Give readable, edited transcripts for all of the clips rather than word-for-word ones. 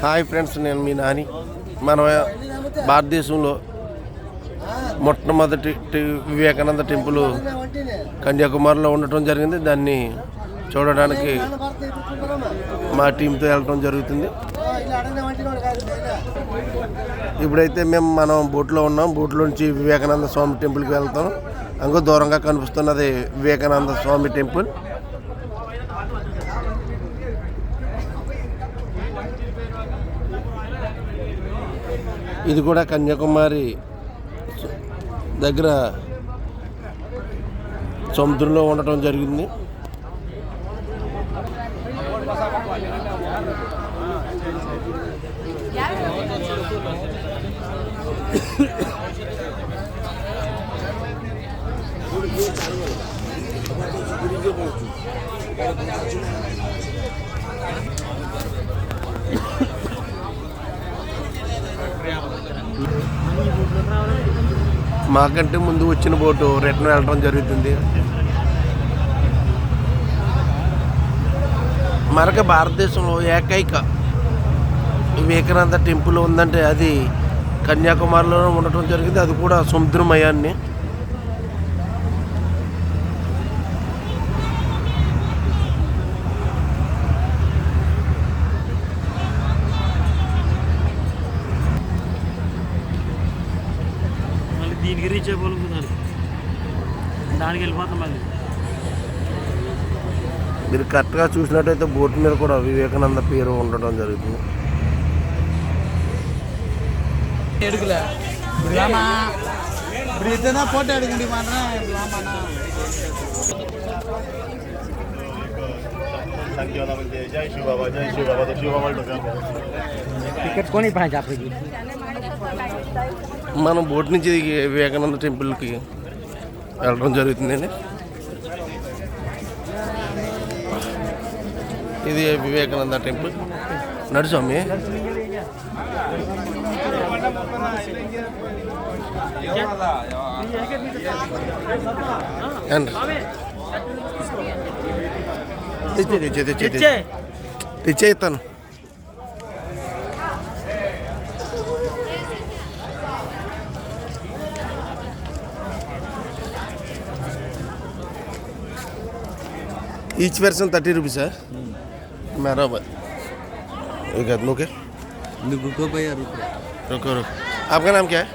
Hi friends, నేను మీ నాని. మన భారతదేశంలో మొట్టమొదటి వివేకానంద టెంపుల్ కన్యాకుమారిలో ఉండటం జరిగింది. దాన్ని చూడడానికి మా టీంతో వెళ్ళటం జరుగుతుంది. ఇప్పుడైతే మనం బోట్లో ఉన్నాం. బోట్లో నుంచి వివేకానంద స్వామి టెంపుల్కి వెళ్తాం. అంకో దూరంగా కనిపిస్తున్నది వివేకానంద స్వామి టెంపుల్. ఇది కూడా కన్యాకుమారి దగ్గర సముద్రంలో ఉండటం జరిగింది. మాకంటే ముందు వచ్చిన బోటు రిటర్న్ వెళ్ళడం జరుగుతుంది. మనకు భారతదేశంలో ఏకైక వివేకానంద టెంపుల్ ఉందంటే అది కన్యాకుమారిలో ఉండటం జరిగింది. అది కూడా సముద్రమయాన్ని. దీనికి రీచ్ అయిపోవాలి, దానికి వెళ్ళిపోతాం. మళ్ళీ మీరు కరెక్ట్గా చూసినట్టయితే బోట్ మీద కూడా వివేకానంద పేరు ఉండటం జరుగుతుంది. ఫోటో అడుగుండి మనం బోట్ నుంచి వివేకానంద టెంపుల్కి వెళ్ళడం జరుగుతుందండి. ఇది వివేకానంద టెంపుల్. నడుస్వామి తెచ్చేస్తాను. ఈచ్ पर्सन 30 रुपीज़ है. मेरा एक आदमी के रुको भैया रुको. आपका नाम क्या है?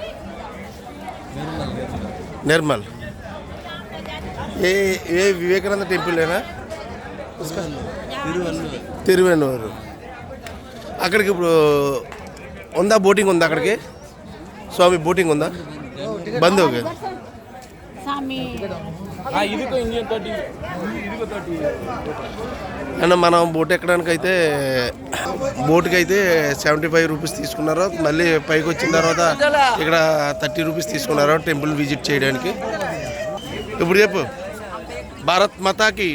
निर्मल. ये विवेकानंद टेंपल है ना? उसका తిరువెన్నూరు. అక్కడికి ఇప్పుడు ఉందా బోటింగ్ ఉందా? అక్కడికి స్వామి బోటింగ్ ఉందా? బంద్ ఓకే. అండ్ మనం బోట్ ఎక్కడానికి అయితే బోట్కి అయితే 75 రూపీస్ తీసుకున్నారు. మళ్ళీ పైకి వచ్చిన తర్వాత ఇక్కడ 30 రూపీస్ తీసుకున్నారు టెంపుల్ విజిట్ చేయడానికి. ఇప్పుడు చెప్పు, భారత్ మాతాకి.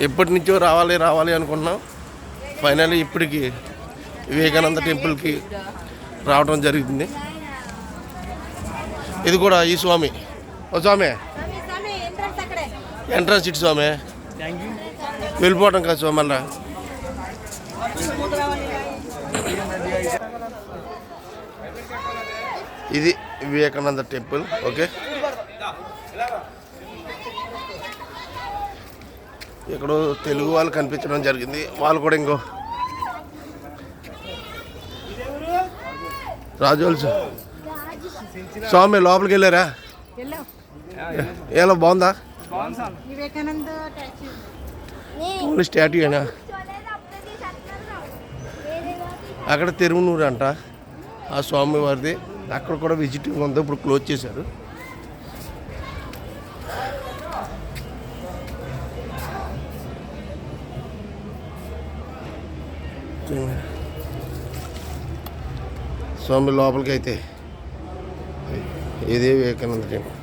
ఎప్పటి నుంచో రావాలి అనుకుంటున్నాం. ఫైనల్లీ ఇప్పటికి వివేకానంద టెంపుల్కి రావడం జరుగుతుంది. ఇది కూడా ఈ స్వామి. ఓ స్వామి, ఎంట్రన్స్ ఇటు స్వామి. వెళ్ళిపోవటం కదా స్వామి. మళ్ళా ఇది వివేకానంద టెంపుల్. ఓకే, ఇక్కడ తెలుగు వాళ్ళు కనిపించడం జరిగింది. వాళ్ళు కూడా ఇంకో రాజోల్స్ స్వామి లోపలికి వెళ్ళారా? ఎలా బాగుందా? ఓన్లీ స్టాట్యూ అయినా. అక్కడ తిరువనూరు అంట ఆ స్వామి వారిది. అక్కడ కూడా విజిటింగ్ ఉంది. ఇప్పుడు క్లోజ్ చేశారు. స్వామి లోపలికి అయితే ఇదే వివేకానంద టెంపుల్.